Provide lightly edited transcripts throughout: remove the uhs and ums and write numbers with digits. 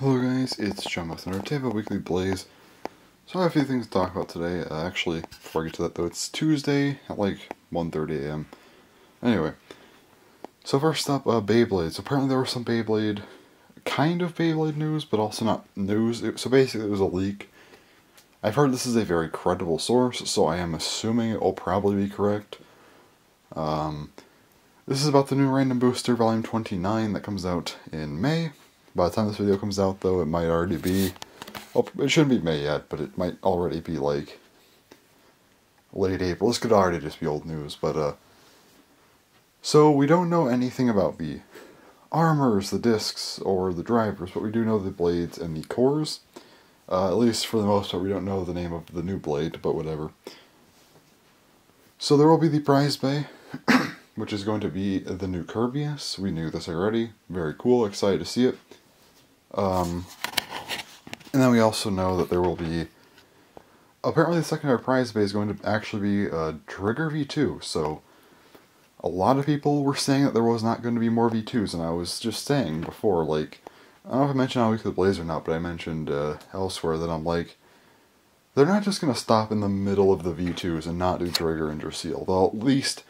Hello guys, it's John with another Teva Weekly Blaze. So I have a few things to talk about today. Actually, before I get to that though, it's Tuesday at like 1:30 a.m. Anyway, so first up, Beyblades. Apparently there was some kind of Beyblade news, but also not news. So basically it was a leak. I've heard this is a very credible source, so I am assuming it will probably be correct. This is about the new Random Booster Volume 29 that comes out in May. By the time this video comes out, though, it might already be... Well, it shouldn't be May yet, but it might already be, like, late April. This could already just be old news, but, So, we don't know anything about the armors, the discs, or the drivers, but we do know the blades and the cores. At least for the most part, we don't know the name of the new blade, but whatever. So there will be the prize bay, which is going to be the new Kirbyus. We knew this already. Very cool, excited to see it. And then we also know that there will be... Apparently the secondary prize bay is going to actually be Trigger V2, so... A lot of people were saying that there was not going to be more V2s, and I was just saying before, like... I don't know if I mentioned on Weekly Blaze or not, but I mentioned elsewhere that I'm like... They're not just going to stop in the middle of the V2s and not do Trigger and Drasil. They'll at least...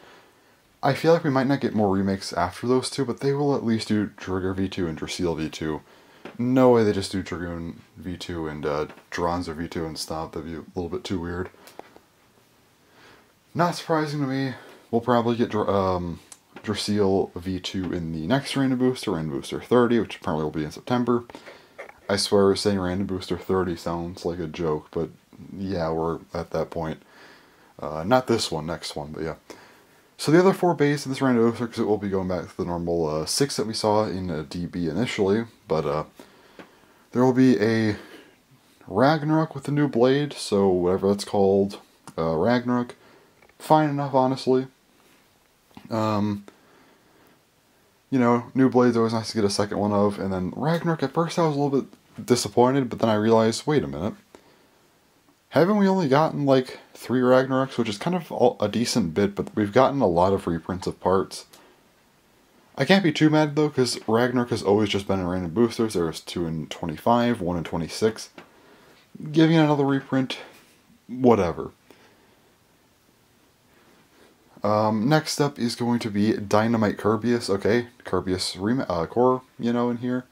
I feel like we might not get more remakes after those two, but they will at least do Trigger V2 and Drasil V2. No way they just do Dragoon V2 and Dronzer V2 and stop. That'd be a little bit too weird. Not surprising to me. We'll probably get Drasil V2 in the next Random Booster 30, which apparently will be in September. I swear saying Random Booster 30 sounds like a joke, but yeah, we're at that point. Not this one, next one, but yeah. So the other 4 bays in this Random Booster, because it will be going back to the normal 6 that we saw in DB initially, but there will be a Ragnarok with a new blade, so whatever that's called, Ragnarok. Fine enough, honestly. You know, new blades always nice to get a second one of, and then Ragnarok, at first I was a little bit disappointed, but then I realized, wait a minute. Haven't we only gotten, like, 3 Ragnaroks, which is kind of a decent bit, but we've gotten a lot of reprints of parts. I can't be too mad, though, because Ragnarok has always just been in Random Boosters. There was 2 in 25, 1 in 26. Giving it another reprint, whatever. Next up is going to be Dynamite Kirbyus. Okay, Kirbyus core, you know, in here.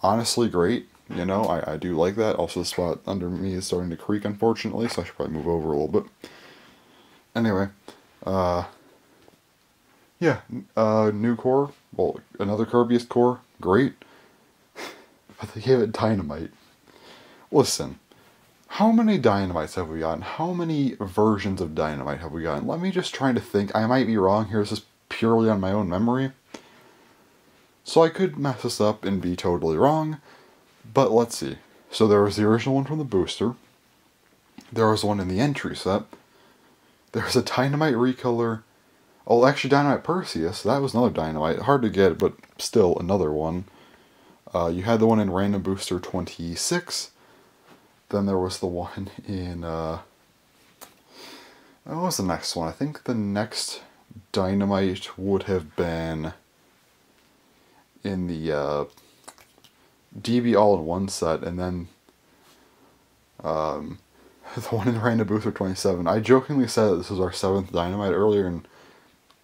Honestly, great. You know, I do like that. Also, the spot under me is starting to creak, unfortunately, so I should probably move over a little bit. Anyway, yeah, new core. Well, another Kirbyus core. Great. But they gave it Dynamite. Listen, how many Dynamites have we gotten? How many versions of Dynamite have we gotten? Let me just try to think. I might be wrong here. This is purely on my own memory. So I could mess this up and be totally wrong. But let's see. So there was the original one from the booster. There was one in the entry set. There was a Dynamite recolor. Oh, actually Dynamite Perseus. That was another Dynamite. Hard to get, but still another one. You had the one in Random Booster 26. Then there was the one in... what was the next one? I think the next Dynamite would have been in the... DB all-in-one set, and then the one in Random Booster 27. I jokingly said that this was our 7th Dynamite earlier, and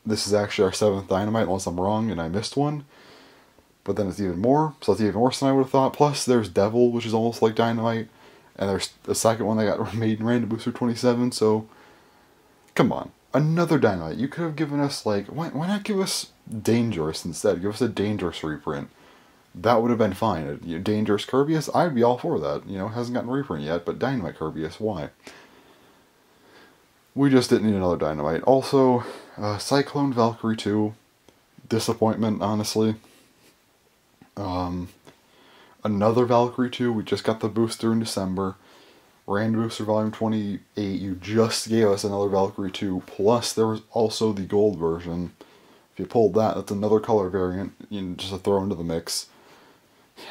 this is actually our 7th Dynamite, unless I'm wrong and I missed one. But then it's even more, so it's even worse than I would have thought. Plus, there's Devil, which is almost like Dynamite, and there's the second one that got made in Random Booster 27, so... Come on. Another Dynamite. You could have given us, like... Why not give us Dangerous instead? Give us a Dangerous reprint. That would have been fine. Dangerous Kirbyus, I'd be all for that. You know, hasn't gotten a reprint yet, but Dynamite Kirbyus, why? We just didn't need another Dynamite. Also, Cyclone Valkyrie 2. Disappointment, honestly. Another Valkyrie 2. We just got the booster in December. Random Booster Volume 28. You just gave us another Valkyrie 2. Plus, there was also the gold version. If you pulled that, that's another color variant. You know, just to throw into the mix.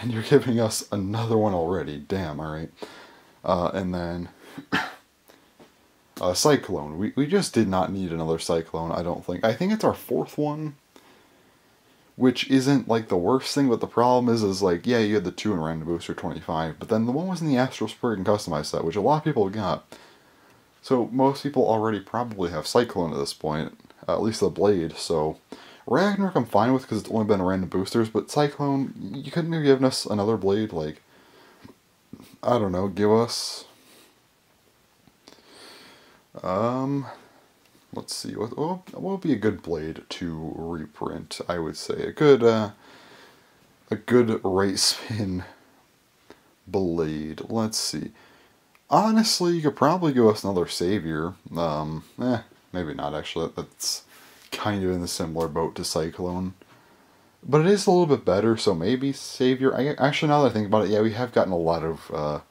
And you're giving us another one already. Damn, alright. And then... Cyclone. We just did not need another Cyclone, I don't think. I think it's our 4th one. which isn't like the worst thing, but the problem is like, yeah, you had the 2 in Random Booster 25, but then the one was in the Astral Spriggan customized set, which a lot of people got. So most people already probably have Cyclone at this point, at least the Blade, so Ragnarok I'm fine with because it's only been random boosters, but Cyclone, you couldn't have given us another Blade, like, I don't know, give us, let's see, what would be a good Blade to reprint, I would say. A good right spin Blade. Let's see. Honestly, you could probably give us another Savior. Maybe not, actually. That's kind of in the similar boat to Cyclone. But it is a little bit better, so maybe Savior. Actually, now that I think about it, yeah, we have gotten a lot of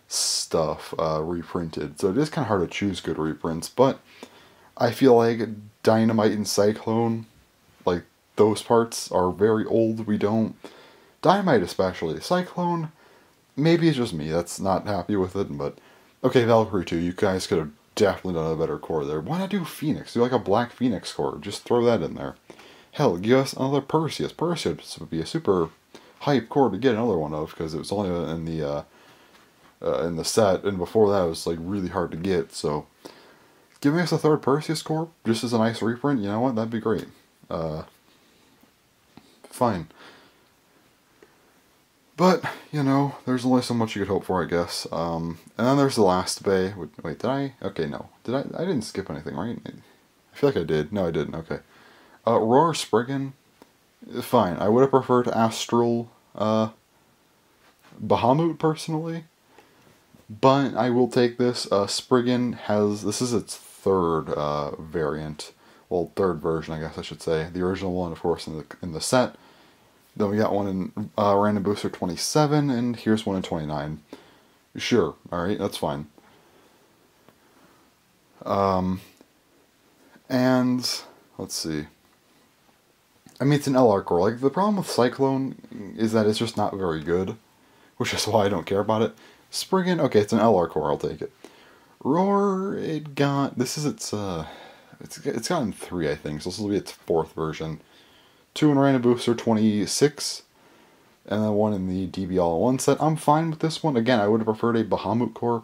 stuff reprinted, so it is kind of hard to choose good reprints, but I feel like Dynamite and Cyclone, like, those parts are very old. We don't... Dynamite especially. Cyclone, maybe it's just me that's not happy with it, but... Okay, Valkyrie 2, you guys could have definitely done a better core there. Why not do Phoenix? Do like a Black Phoenix core. Just throw that in there. Hell, give us another Perseus. Perseus would be a super hype core to get another one of, because it was only in the set, and before that it was like really hard to get, so... Giving us a third Perseus core, just as a nice reprint, you know what, that'd be great. Fine. But, you know, there's only so much you could hope for, I guess. And then there's the last bay. Wait, did I? Okay, no. Did I? I didn't skip anything, right? I feel like I did. No, I didn't. Okay. Roar Spriggan. Fine. I would have preferred Astral Bahamut, personally. But I will take this. Spriggan has... This is its third variant. Well, third version, I guess I should say. The original one, of course, in the set. Then we got one in Random Booster 27, and here's one in 29. Sure, alright, that's fine. And, let's see. I mean, it's an LR core. Like, the problem with Cyclone is that it's just not very good, which is why I don't care about it. Spriggan, okay, it's an LR core, I'll take it. Roar, it got... This is its, it's gotten 3, I think, so this will be its 4th version. 2 in Random Booster 26, and then 1 in the DB All-in-One set. I'm fine with this one. Again, I would have preferred a Bahamut core,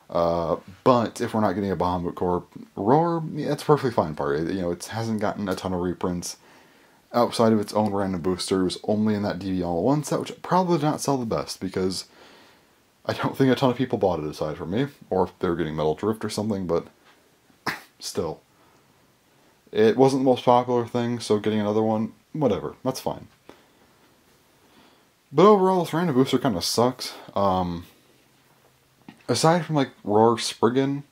but if we're not getting a Bahamut core, Roar, yeah, it's a perfectly fine part. You know, it hasn't gotten a ton of reprints outside of its own Random Booster. It was only in that DB All-in-One set, which probably did not sell the best, because I don't think a ton of people bought it aside from me, or if they were getting Metal Drift or something, but still. It wasn't the most popular thing, so getting another one, whatever, that's fine. But overall, this Random Booster kind of sucks. Aside from, like, Roar Spriggan,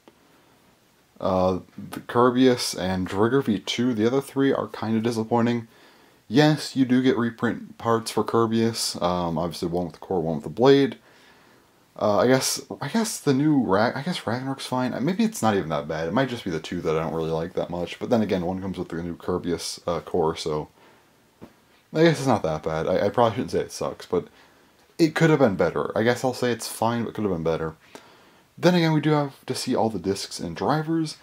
the Kirbyus, and Drigger V2, the other 3 are kind of disappointing. Yes, you do get reprint parts for Kirbyus, obviously one with the core, one with the blade. I guess the new Ragnarok's fine. Maybe it's not even that bad. It might just be the 2 that I don't really like that much. But then again, one comes with the new Kirbyus core, so I guess it's not that bad. I probably shouldn't say it sucks, but it could have been better. I guess I'll say it's fine, but it could have been better. Then again, we do have to see all the discs and drivers.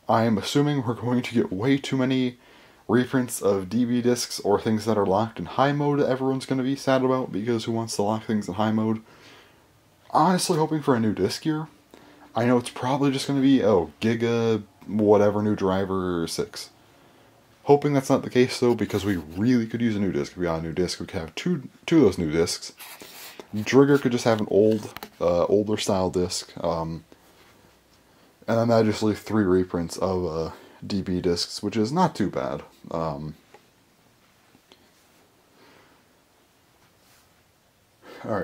I am assuming we're going to get way too many reprints of DB discs or things that are locked in high mode that everyone's going to be sad about, because who wants to lock things in high mode? Honestly hoping for a new disc here. I know it's probably just going to be, Giga, whatever, new driver 6. Hoping that's not the case, though, because we really could use a new disc. If we got a new disc, we could have two of those new discs. Drigger could just have an older style disc. And then that'd just leave 3 reprints of DB discs, which is not too bad. Alright,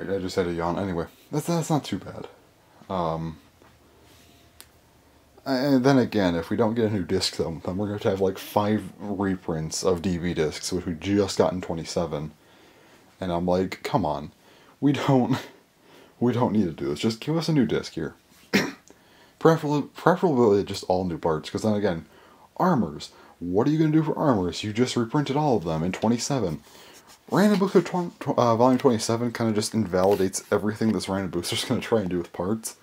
I just had a yawn. Anyway, that's not too bad. And then again, if we don't get a new disc, then we're going to have like 5 reprints of DB discs, which we just got in 27. And I'm like, come on. We don't need to do this. Just give us a new disc here. Preferably just all new parts, because then again, armors. What are you going to do for armors? You just reprinted all of them in 27. Random Booster Volume 27 kind of just invalidates everything this Random Booster's going to try and do with parts.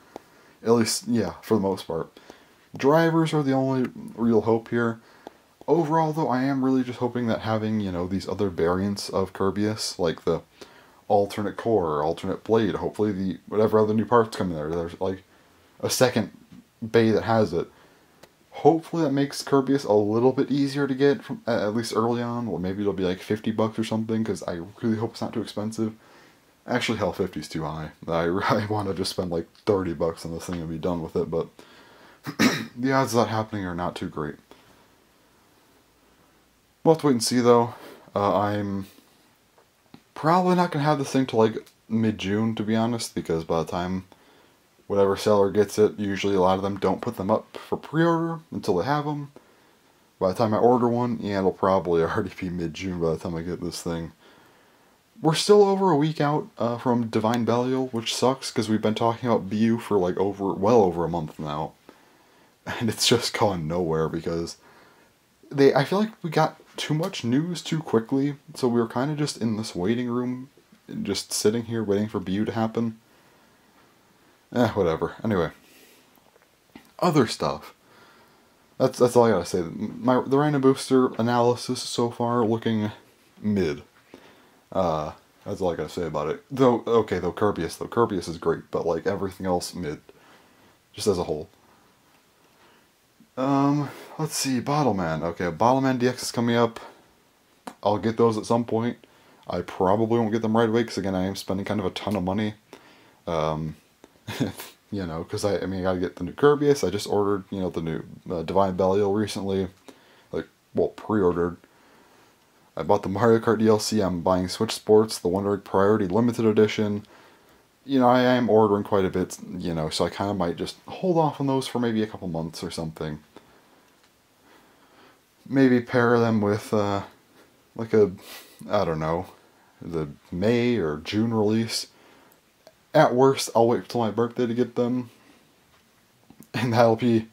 At least, yeah, for the most part. Drivers are the only real hope here. overall, though, I am really just hoping that having, these other variants of Kirbyus, like the alternate core, alternate blade, hopefully the whatever other new parts come in there's like a second bay that has it. Hopefully that makes Kirbyus a little bit easier to get, from at least early on. Well, maybe it'll be like $50 or something, because I really hope it's not too expensive. Actually, hell, 50 is too high. I want to just spend like $30 on this thing and be done with it, but the odds of that happening are not too great. We'll have to wait and see, though. I'm probably not going to have this thing till like mid-June, to be honest, because by the time whatever seller gets it, usually a lot of them don't put them up for pre-order until they have them. By the time I order one, yeah, it'll probably already be mid-June by the time I get this thing. We're still over a week out from Divine Belial, which sucks, because we've been talking about BU for like well over a month now. And it's just gone nowhere, because I feel like we got too much news too quickly, so we were kind of just in this waiting room, just sitting here waiting for BU to happen. Whatever. Anyway. Other stuff. That's all I gotta say. The random booster analysis so far looking mid. That's all I gotta say about it. Though Kirbyus is great, but like everything else mid. Just as a whole. Let's see, Bottleman. Okay, Bottleman DX is coming up. I'll get those at some point. I probably won't get them right away, because again, I am spending kind of a ton of money. Because I gotta get the new Kirbyus. I just ordered, the new Divine Belial recently. Pre-ordered. I bought the Mario Kart DLC. I'm buying Switch Sports, the Wonder Egg Priority Limited Edition. I am ordering quite a bit, so I kind of might just hold off on those for maybe a couple months or something. Maybe pair them with, I don't know, the May or June release. At worst, I'll wait till my birthday to get them. And that'll be,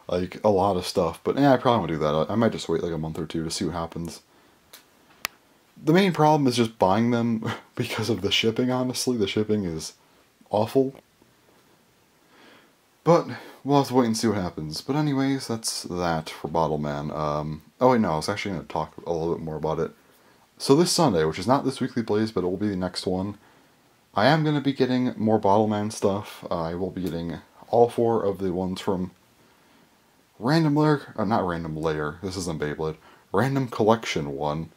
like, a lot of stuff. But, I probably won't do that. I might just wait, like, a month or two to see what happens. The main problem is just buying them because of the shipping, honestly. The shipping is awful. But we'll have to wait and see what happens. But anyways, that's that for Bottleman. I was actually going to talk a little bit more about it. So this Sunday, which is not this weekly plays, but it will be the next one, I am going to be getting more Bottleman stuff. I will be getting all 4 of the ones from Random Layer, not Random Layer, this isn't Beyblade, Random Collection 1.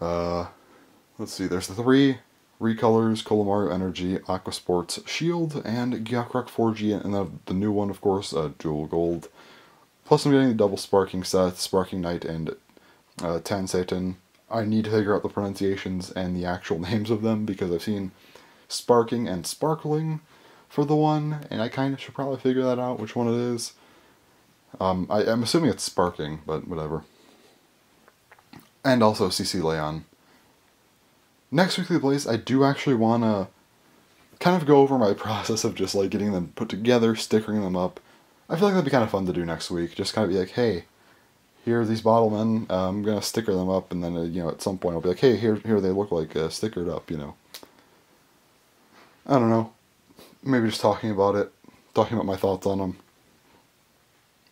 Let's see, there's the 3 recolors, Colomario Energy, Aqua Sports Shield, and Gyokrock 4G, and the new one, of course, Jewel Gold. Plus I'm getting the double Sparking set, Sparking Knight, and Tan Satan. I need to figure out the pronunciations and the actual names of them, because I've seen Sparking and Sparkling for the one, and I kind of should probably figure that out, which one it is. I'm assuming it's Sparking, but whatever. And also CC Leon. Next weekly plays, I do actually want to kind of go over my process of just like getting them put together, stickering them up. I feel like that'd be kind of fun to do next week. Just kind of be like, hey, here are these Bottlemen, I'm going to sticker them up, and then, at some point I'll be like, hey, here they look like stickered up, I don't know. Maybe just talking about my thoughts on them.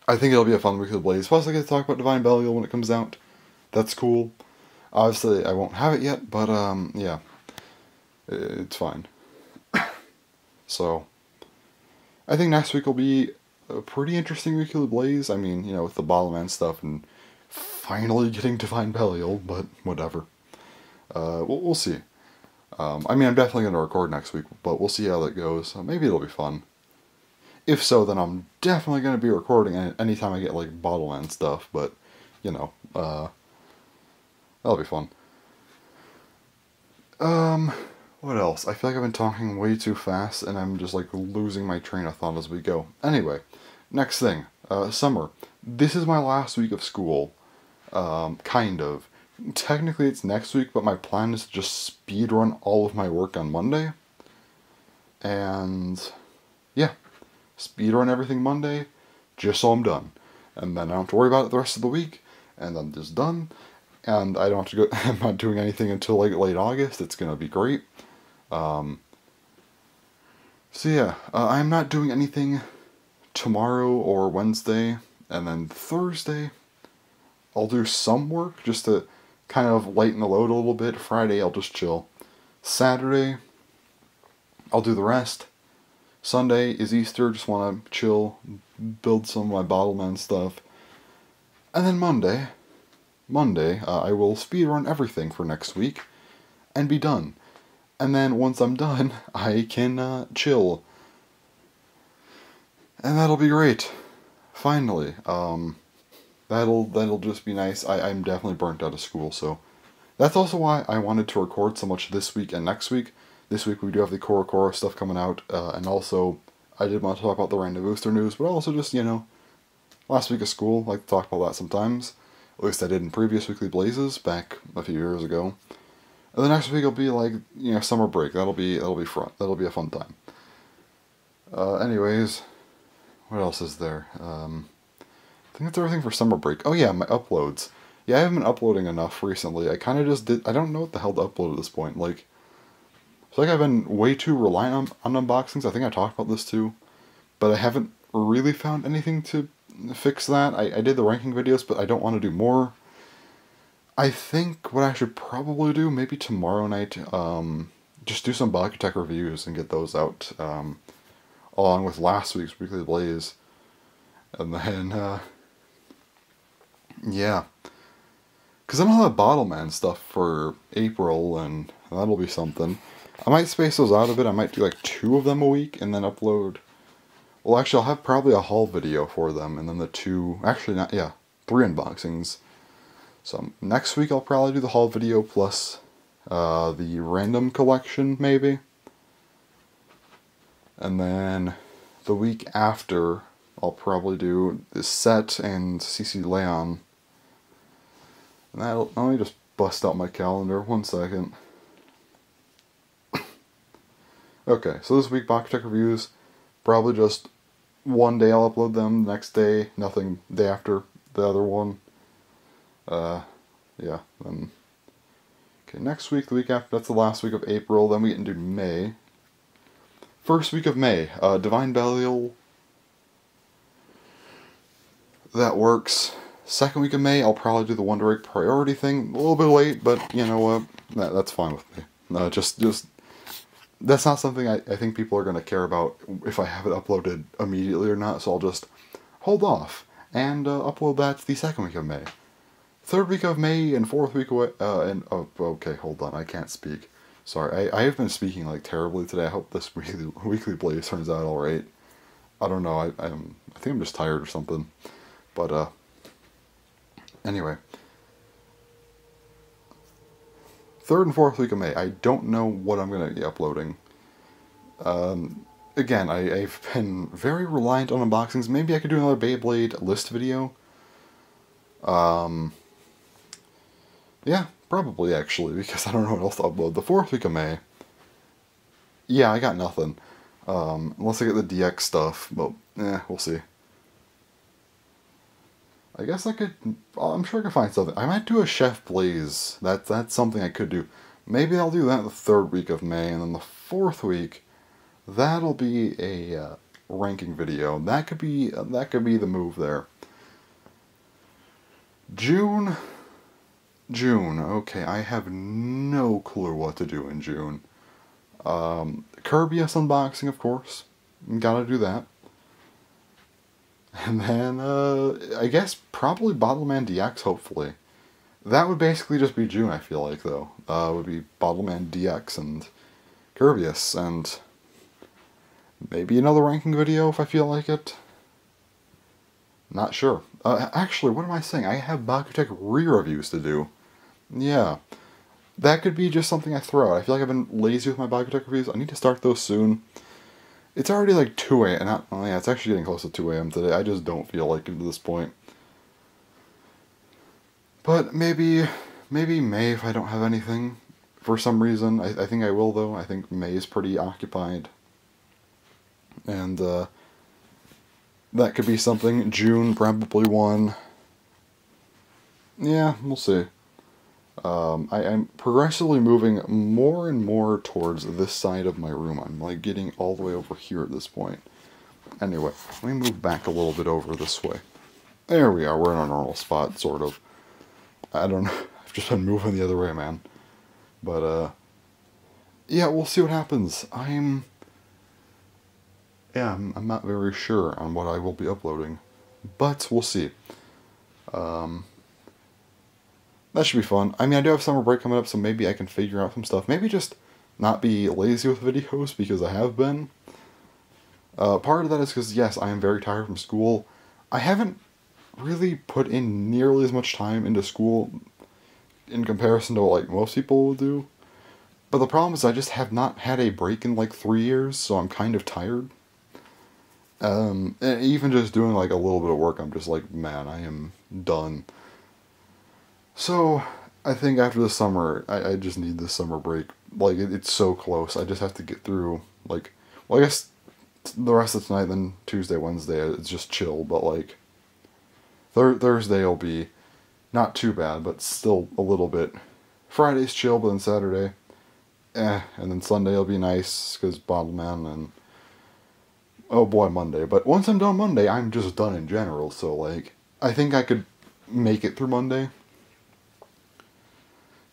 I think it'll be a fun week of the Blaze. Plus I get to talk about Divine Belial when it comes out. That's cool. Obviously I won't have it yet, but yeah. It's fine. So, I think next week will be a pretty interesting week of the Blaze. I mean, with the Bottleman stuff and finally getting Divine Belial, but whatever. We'll see. I'm definitely going to record next week, but we'll see how that goes. Maybe it'll be fun. If so, then I'm definitely going to be recording anytime I get, like, Bottleman stuff, but, that'll be fun. What else? I feel like I've been talking way too fast, and I'm just, like, losing my train of thought as we go. Anyway, next thing. Summer. This is my last week of school. Kind of. Technically it's next week, but my plan is to just speedrun all of my work on Monday. And, yeah. Speedrun everything Monday, just so I'm done. And then I don't have to worry about it the rest of the week, and I'm just done. And I don't have to go, I'm not doing anything until, like, late August. It's gonna be great. So yeah, I'm not doing anything tomorrow or Wednesday. And then Thursday, I'll do some work just to kind of lighten the load a little bit. Friday, I'll just chill. Saturday, I'll do the rest. Sunday is Easter, just want to chill, build some of my Bottleman stuff. And then Monday, I will speedrun everything for next week and be done. And then once I'm done, I can chill. And that'll be great. Finally. That'll just be nice. I'm definitely burnt out of school, so that's also why I wanted to record so much this week and next week. This week we do have the Korokoro stuff coming out, and also I did want to talk about the random booster news, but also just, last week of school, I like to talk about that sometimes. At least I did in previous Weekly Blazes back a few years ago. And the next week will be like, summer break. That'll be fun. That'll be a fun time. Anyways, what else is there? I think that's everything for summer break. Oh yeah, my uploads. Yeah, I haven't been uploading enough recently. I kind of just did. I don't know what the hell to upload at this point. Like, I feel like I've been way too reliant on unboxings. I think I talked about this too, but I haven't really found anything to fix that. I did the ranking videos, but I don't want to do more. I think what I should probably do, maybe tomorrow night, just do some Bakutech reviews and get those out, along with last week's Weekly Blaze. And then, yeah. Because then I'll have Bottleman stuff for April, and that'll be something. I might space those out a bit. I might do like 2 of them a week, and then upload... Well, actually, I'll have probably a haul video for them, and then the 2... Actually, not... Yeah, 3 unboxings. So next week I'll probably do the haul video plus the random collection, maybe. And then the week after, I'll probably do the set and CC Leon. And that'll... Let me just bust out my calendar. 1 second. Okay, so this week, Bakutech reviews, probably just one day I'll upload them, the next day, nothing, day after the other one. Yeah, then... Okay, next week, the week after, that's the last week of April, then we get into May. First week of May, Divine Belial. That works. Second week of May, I'll probably do the Wonder Egg priority thing, a little bit late, but you know what, that's fine with me. Just that's not something I think people are going to care about if I have it uploaded immediately or not, so I'll just hold off and upload that the second week of May. Third week of May and fourth week of... okay, hold on, I can't speak. Sorry, I have been speaking like terribly today. I hope this weekly Blaze turns out alright. I don't know, I think I'm just tired or something. But, anyway. Third and fourth week of May. I don't know what I'm going to be uploading. Again, I've been very reliant on unboxings. Maybe I could do another Beyblade list video. Yeah, probably actually, because I don't know what else to upload. The fourth week of May. Yeah, I got nothing. Unless I get the DX stuff, but, we'll see. I guess I could... I'm sure I could find something. I might do a Chef Blaze. That's something I could do. Maybe I'll do that the third week of May, and then the fourth week, that'll be a ranking video. That could be the move there. June. Okay, I have no clue what to do in June. Kirby unboxing, of course. Gotta do that. And then, I guess probably Bottleman DX, hopefully. That would basically just be June, I feel like, though. Would be Bottleman DX and Kirbyus, and maybe another ranking video if I feel like it. Not sure. Actually, what am I saying? I have Bakutech re-reviews to do. Yeah. That could be just something I throw out. I feel like I've been lazy with my Bakutech reviews. I need to start those soon. It's already like 2 a.m. Oh yeah, it's actually getting close to 2 a.m. today. I just don't feel like it at this point. But maybe May if I don't have anything. For some reason. I think I will, though. I think May is pretty occupied. And, that could be something. June, probably one. Yeah, we'll see. I'm progressively moving more and more towards this side of my room. I'm like getting all the way over here at this point. Anyway, let me move back a little bit over this way. There we are, we're in our normal spot, sort of. I don't know, I've just been moving the other way, man. But, yeah, we'll see what happens. I'm not very sure on what I will be uploading. But, we'll see. That should be fun. I mean, I do have summer break coming up, so maybe I can figure out some stuff. Maybe just not be lazy with videos, because I have been. Part of that is because, yes, I am very tired from school. I haven't really put in nearly as much time into school in comparison to what, like, most people will do. But the problem is I just have not had a break in, like, 3 years, so I'm kind of tired. And even just doing, like, a little bit of work, I'm just like, man, I am done. So, I think after the summer, I just need this summer break. Like, it's so close. I just have to get through, like, well, I guess the rest of tonight, then Tuesday, Wednesday, it's just chill, but, like, Thursday will be not too bad, but still a little bit. Friday's chill, but then Saturday, and then Sunday will be nice, because Bottleman, and, oh boy, Monday. But once I'm done Monday, I'm just done in general, so, like, I think I could make it through Monday.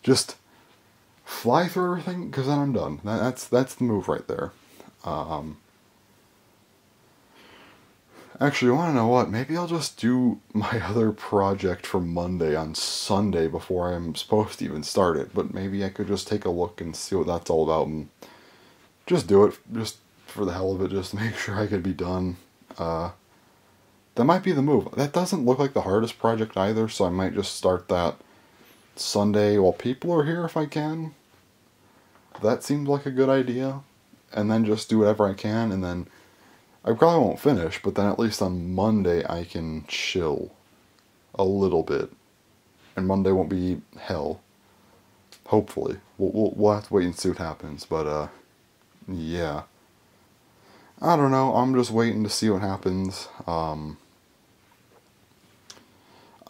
Just fly through everything, because then I'm done. That's the move right there. Actually, you want to know what? Maybe I'll just do my other project from Monday on Sunday before I'm supposed to even start it. But maybe I could just take a look and see what that's all about and just do it, just for the hell of it, just to make sure I could be done. That might be the move. That doesn't look like the hardest project either, so I might just start that Sunday while people are here if I can. That seems like a good idea. And then just do whatever I can, and then I probably won't finish, but then at least on Monday I can chill a little bit. And Monday won't be hell. Hopefully. We'll have to wait and see what happens, but, yeah. I don't know, I'm just waiting to see what happens. I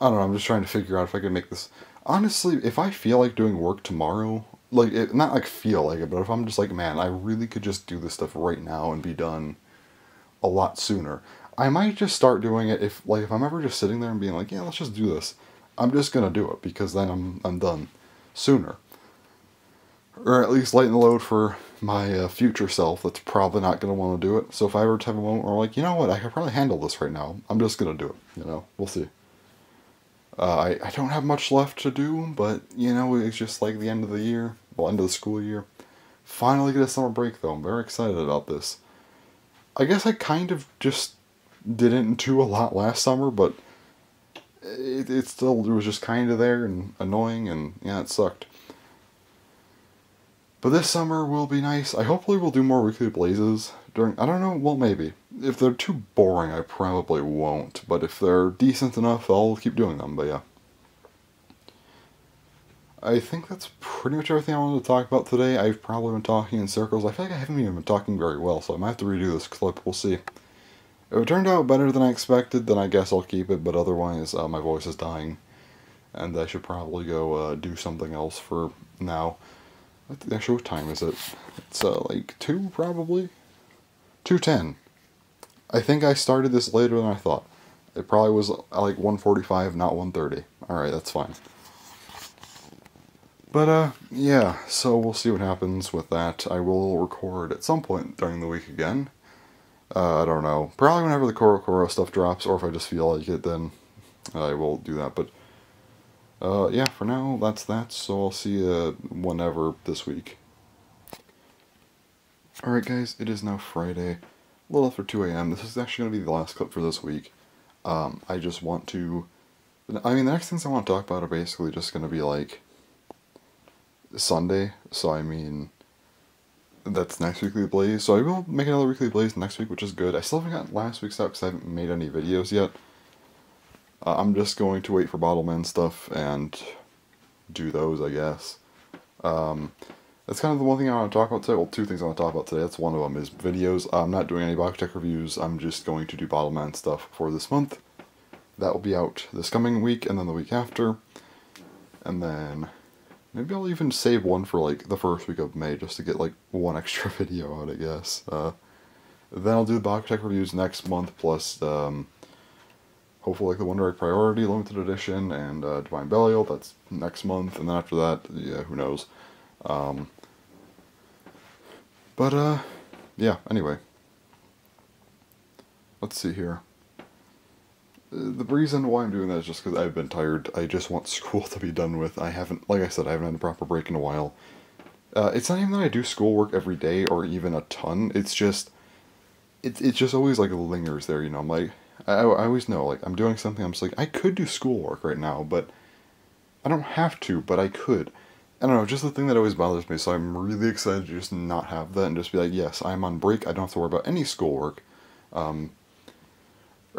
don't know, I'm just trying to figure out if I can make this. Honestly, if I feel like doing work tomorrow, like, not like feel like it, but if I'm just like, man, I really could just do this stuff right now and be done a lot sooner. I might just start doing it if I'm ever just sitting there and being like, yeah, let's just do this. I'm just gonna do it, because then I'm done sooner. Or at least lighten the load for my future self that's probably not gonna want to do it. So if I ever have a moment where I'm like, you know what, I could probably handle this right now, I'm just gonna do it, you know, we'll see. I don't have much left to do, but, you know, it's just like the end of the year, well, end of the school year. Finally get a summer break, though. I'm very excited about this. I guess I kind of just didn't do a lot last summer, but it was just kind of there and annoying, and yeah, it sucked. But this summer will be nice. I hopefully will do more weekly blazes during, I don't know, well, maybe. If they're too boring, I probably won't, but if they're decent enough, I'll keep doing them, but yeah. I think that's pretty much everything I wanted to talk about today. I've probably been talking in circles. I feel like I haven't even been talking very well, so I might have to redo this clip. We'll see. If it turned out better than I expected, then I guess I'll keep it, but otherwise, my voice is dying, and I should probably go do something else for now. Actually, what time is it? It's like 2, probably? 2:10. I think I started this later than I thought. It probably was like 1:45, not 1:30. Alright, that's fine. But, yeah, so we'll see what happens with that. I will record at some point during the week again. I don't know. Probably whenever the Korokoro stuff drops, or if I just feel like it, then I will do that. But, yeah, for now, that's that, so I'll see you whenever this week. Alright guys, it is now Friday, a little after 2 a.m. This is actually going to be the last clip for this week. I just want to, the next things I want to talk about are basically just going to be like Sunday, so I mean, that's next weekly blaze, so I will make another weekly blaze next week, which is good. I still haven't got last week's out because I haven't made any videos yet. I'm just going to wait for Bottleman stuff and do those, I guess. That's kind of the one thing I want to talk about today. Well, 2 things I want to talk about today. That's one of them is videos. I'm not doing any box tech reviews. I'm just going to do Bottleman stuff for this month. That will be out this coming week and then the week after. And then maybe I'll even save one for like the first week of May just to get like one extra video out, I guess. Then I'll do the box tech reviews next month, plus hopefully like the Wonder Egg Priority Limited Edition and Divine Belial. That's next month, and then after that, yeah, who knows. Yeah. Anyway, let's see here. The reason why I'm doing that is just because I've been tired. I just want school to be done with. I haven't, like I said, I haven't had a proper break in a while. It's not even that I do schoolwork every day or even a ton. It's just, it just always like lingers there, you know. I'm like, I always know, like, I'm doing something, I'm just like, I could do schoolwork right now, but I don't have to, but I could. I don't know, just the thing that always bothers me, so I'm really excited to just not have that and just be like, yes, I'm on break, I don't have to worry about any schoolwork. Or,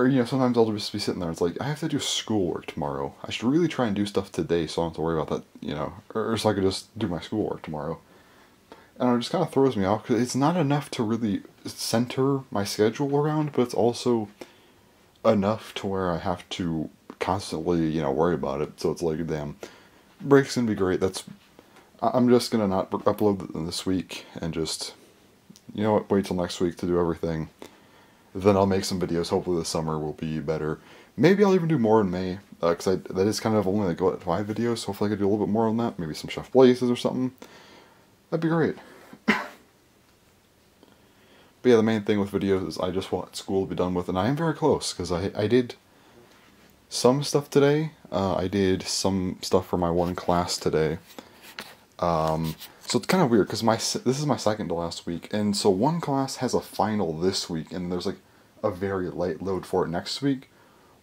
you know, sometimes I'll just be sitting there, it's like, I have to do schoolwork tomorrow. I should really try and do stuff today so I don't have to worry about that, you know, or so I could just do my schoolwork tomorrow. And it just kind of throws me off, because it's not enough to really center my schedule around, but it's also enough to where I have to constantly, you know, worry about it. So it's like, damn, break's gonna be great. I'm just gonna not upload this week and just, you know what, wait till next week to do everything. Then I'll make some videos. Hopefully this summer will be better. Maybe I'll even do more in May, because that is kind of only like 5 videos. So hopefully I could do a little bit more on that. Maybe some Chef Blazes or something. That'd be great. But yeah, the main thing with videos is I just want school to be done with, and I am very close, because I did some stuff today. I did some stuff for my one class today. So it's kind of weird, because this is my second to last week, and so one class has a final this week, and there's like a very light load for it next week,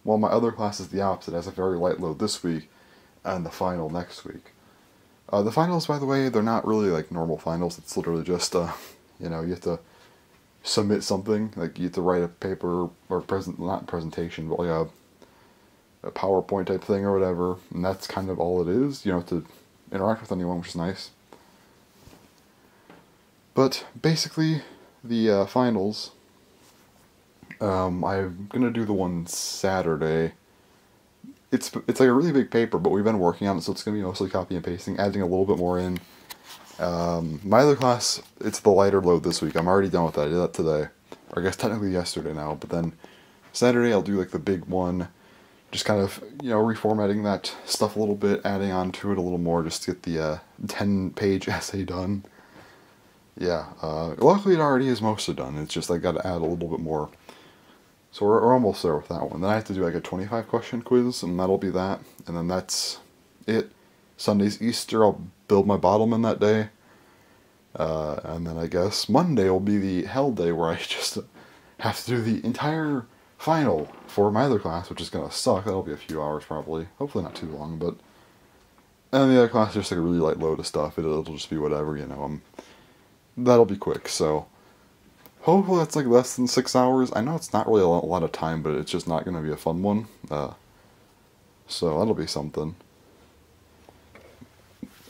while my other class is the opposite, it has a very light load this week, and the final next week. The finals, by the way, they're not really like normal finals. It's literally just, you know, you have to submit something. Like, you have to write a paper, or not presentation, but like a PowerPoint type thing or whatever. And that's kind of all it is. You don't have to interact with anyone, which is nice. But basically, the finals, I'm going to do the one Saturday. It's like a really big paper, but we've been working on it, so it's going to be mostly copy and pasting, adding a little bit more in. My other class, it's the lighter load this week. I'm already done with that. I did that today. Or I guess technically yesterday now, but then Saturday I'll do like the big one, just kind of, you know, reformatting that stuff a little bit, adding on to it a little more, just to get the 10-page essay done. Yeah, luckily it already is mostly done. It's just I got to add a little bit more. So we're almost there with that one. Then I have to do like a 25-question quiz, and that'll be that. And then that's it. Sunday's Easter, I'll build my Bottleman that day. And then I guess Monday will be the hell day, where I just have to do the entire final for my other class, which is going to suck. That'll be a few hours probably. Hopefully not too long, but... And the other class is just like a really light load of stuff. It'll just be whatever, you know. That'll be quick, so... Hopefully that's like less than 6 hours. I know it's not really a lot of time, but it's just not going to be a fun one. So that'll be something.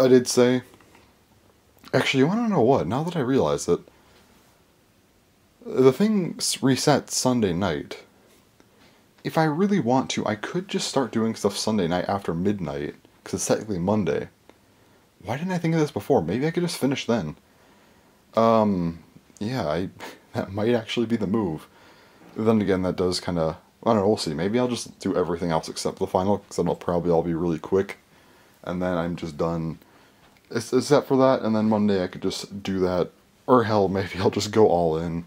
I did say... Actually, you want to know what? Now that I realize it, the thing resets Sunday night. If I really want to, I could just start doing stuff Sunday night after midnight, because it's technically Monday. Why didn't I think of this before? Maybe I could just finish then. Yeah, that might actually be the move. Then again, that does kind of... I don't know, we'll see. Maybe I'll just do everything else except the final, because then it'll probably all be really quick. And then I'm just done... Except for that, and then Monday I could just do that. Or hell, maybe I'll just go all in.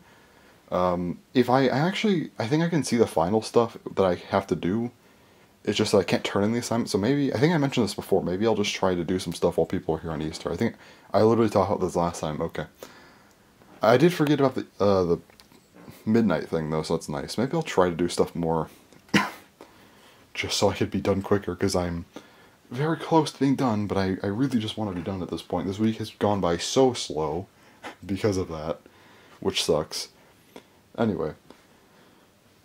If I think I can see the final stuff that I have to do. It's just that I can't turn in the assignment. So maybe, I think I mentioned this before, maybe I'll just try to do some stuff while people are here on Easter. I think I literally talked about this last time. Okay. I did forget about the midnight thing though, so that's nice. Maybe I'll try to do stuff more just so I could be done quicker, because I'm very close to being done, but I really just want to be done at this point. This week has gone by so slow because of that, which sucks. Anyway,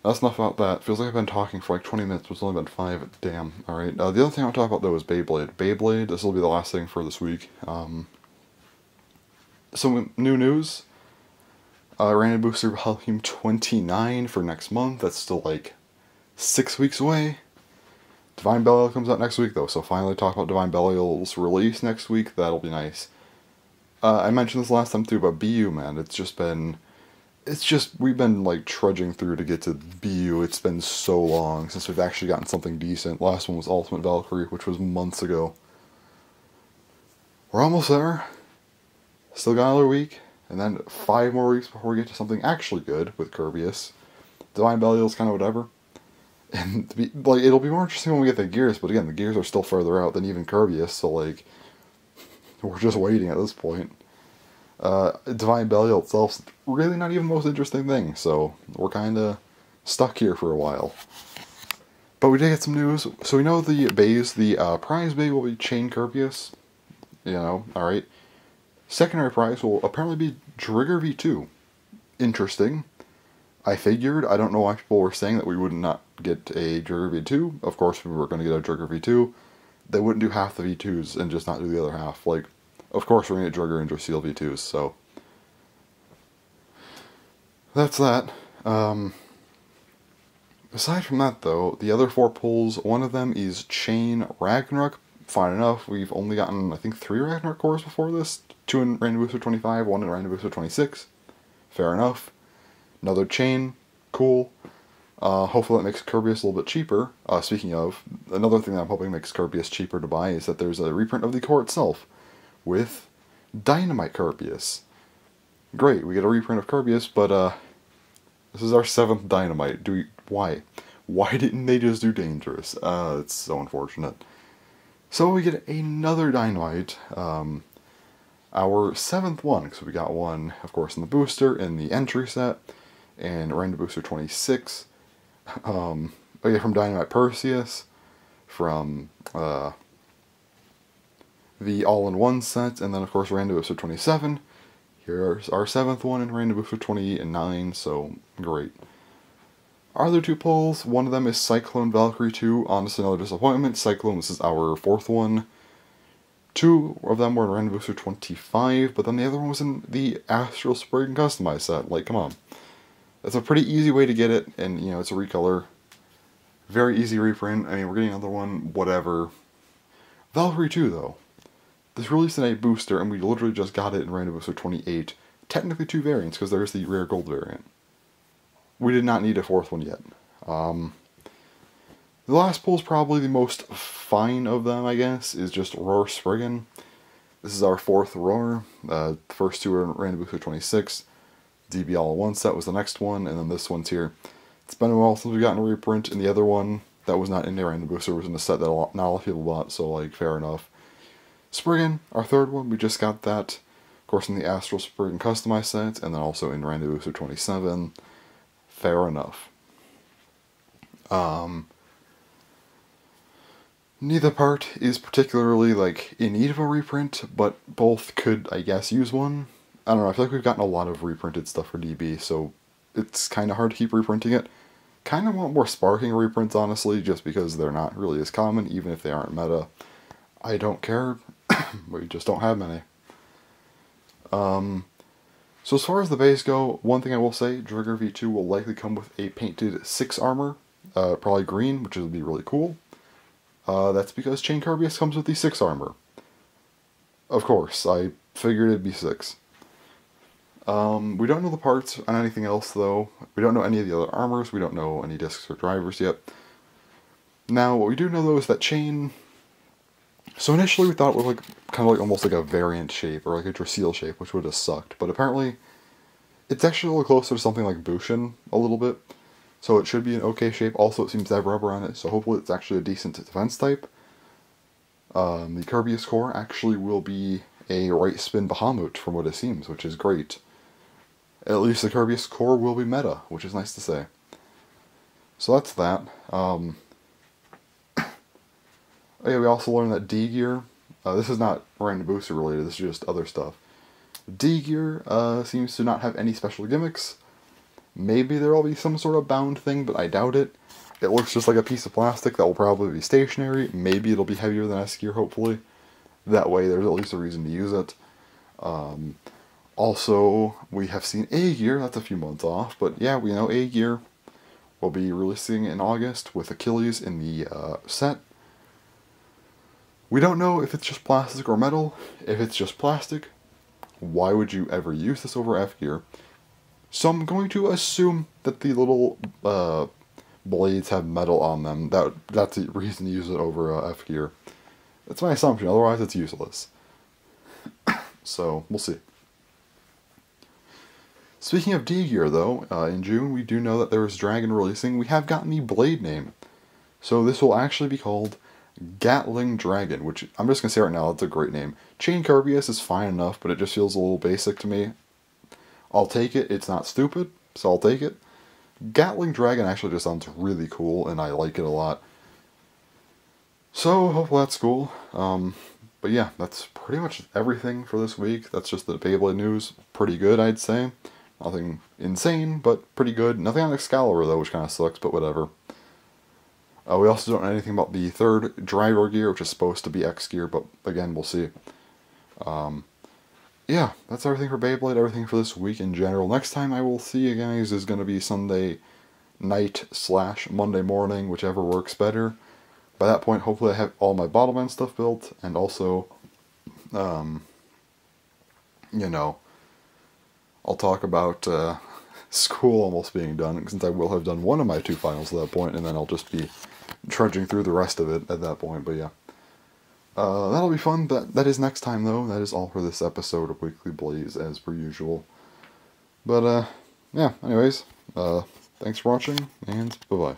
that's enough about that. Feels like I've been talking for like 20 minutes, but it's only been 5. Damn. Alright, the other thing I'll talk about though is Beyblade. Beyblade, this will be the last thing for this week. Some new news. Random Booster Volume 29 for next month. That's still like 6 weeks away. Divine Belial comes out next week though, so finally talk about Divine Belial's release next week. That'll be nice. I mentioned this last time too, but BU, man, it's just been it's just, we've been like trudging through to get to BU. It's been so long since we've actually gotten something decent. Last one was Ultimate Valkyrie, which was months ago. We're almost there. Still got another week, and then 5 more weeks before we get to something actually good with Kirbyus. Divine Belial's kind of whatever. And to be, like, it'll be more interesting when we get the gears, but again, the gears are still further out than even Kirbyus, so like, we're just waiting at this point. Divine Belial itself's really not even the most interesting thing, so we're kind of stuck here for a while. But we did get some news. So we know the bays, the prize bay will be Chain Kirbyus. You know, alright. Secondary prize will apparently be Drigger V2. Interesting. I figured, I don't know why people were saying that we would not get a Drigger V2. Of course, we were going to get a Drigger V2. They wouldn't do half the V2s and just not do the other half. Like, of course we're going to get Drigger and Drasil V2s, so. That's that. Aside from that, though, the other 4 pulls, one of them is Chain Ragnarok. Fine enough, we've only gotten, I think, 3 Ragnarok cores before this. 2 in Random Booster 25, 1 in Random Booster 26. Fair enough. Another Chain, cool. Hopefully that makes Kirbyus a little bit cheaper. Speaking of, another thing that I'm hoping makes Kirbyus cheaper to buy is that there's a reprint of the core itself with Dynamite Kirbyus. Great, we get a reprint of Kirbyus, but this is our 7th Dynamite. Why? Why didn't they just do Dangerous? It's so unfortunate. So we get another Dynamite, our 7th one, because we got one, of course, in the booster, in the entry set, and Random Booster 26. We get from Dynamite Perseus, from the All-in-One set, and then, of course, Random Booster 27. Here's our 7th one in Random Booster 29, so great. Our other 2 pulls, one of them is Cyclone Valkyrie 2, honestly another disappointment. Cyclone, this is our 4th one. 2 of them were in Random Booster 25, but then the other one was in the Astral Spring Customized set. Like, come on. That's a pretty easy way to get it, and, you know, it's a recolor. Very easy reprint. I mean, we're getting another one, whatever. Valkyrie 2, though. This released in a booster, and we literally just got it in Random Booster 28. Technically 2 variants, because there's the rare gold variant. We did not need a 4th one yet. The last pull is probably the most fine of them, I guess, is just Roar Spriggan. This is our 4th Roar. The first 2 are in Random Booster 26. DB All-in-One set was the next one, and then this one's here. It's been a while since we've gotten a reprint, and the other one that was not in the Random Booster was in a set that not a lot of people bought, so, like, fair enough. Spriggan, our 3rd one, we just got that, of course, in the Astral Spriggan Customized set, and then also in Random Booster 27. Fair enough. Neither part is particularly, like, in need of a reprint, but both could, I guess, use one. I don't know, I feel like we've gotten a lot of reprinted stuff for DB, so it's kind of hard to keep reprinting it. Kind of want more Sparking reprints, honestly, just because they're not really as common, even if they aren't meta. I don't care. We just don't have many. So as far as the base go, one thing I will say, Drigger V2 will likely come with a painted 6 armor, probably green, which would be really cool. That's because Chain Kirbyus comes with the 6 armor. Of course, I figured it'd be 6. We don't know the parts on anything else, though. We don't know any of the other armors, we don't know any discs or drivers yet. Now, what we do know, though, is that Chain... So initially we thought it was like kind of like almost like a variant shape, or like a Drasil shape, which would have sucked. But apparently, it's actually a little closer to something like Bushin, a little bit. So it should be an okay shape. Also, it seems to have rubber on it, so hopefully it's actually a decent defense type. The Kirbyus core actually will be a right spin Bahamut, from what it seems, which is great. At least the Kirbyus core will be meta, which is nice to say. So that's that. Yeah, we also learned that D-Gear, this is not Random Booster related, this is just other stuff. D-Gear seems to not have any special gimmicks. Maybe there will be some sort of bound thing, but I doubt it. It looks just like a piece of plastic that will probably be stationary. Maybe it'll be heavier than S-Gear, hopefully. That way there's at least a reason to use it. Also, we have seen A-Gear, that's a few months off, but yeah, we know A-Gear will be releasing in August with Achilles in the set. We don't know if it's just plastic or metal. If it's just plastic, why would you ever use this over F-Gear? So I'm going to assume that the little blades have metal on them. That's the reason to use it over F gear. That's my assumption, otherwise it's useless. So, we'll see. Speaking of D gear, though, in June we do know that there is Dragon releasing. We have gotten the blade name. So this will actually be called Gatling Dragon, which I'm just going to say right now, that's a great name. Chain Kirbyus is fine enough, but it just feels a little basic to me. I'll take it. It's not stupid, so I'll take it. Gatling Dragon actually just sounds really cool, and I like it a lot. So, hopefully that's cool. But yeah, that's pretty much everything for this week. That's just the Beyblade news. Pretty good, I'd say. Nothing insane, but pretty good. Nothing on Excalibur, though, which kind of sucks, but whatever. We also don't know anything about the third driver gear, which is supposed to be X gear, but again, we'll see. Yeah, that's everything for Beyblade, everything for this week in general. Next time I will see you guys is going to be Sunday night / Monday morning, whichever works better. By that point, hopefully I have all my Bottleman stuff built, and also, you know, I'll talk about school almost being done, since I will have done one of my 2 finals at that point, and then I'll just be trudging through the rest of it at that point, but yeah. That'll be fun. That is next time, though. That is all for this episode of Weekly Blaze, as per usual. But, yeah, anyways, thanks for watching, and bye-bye.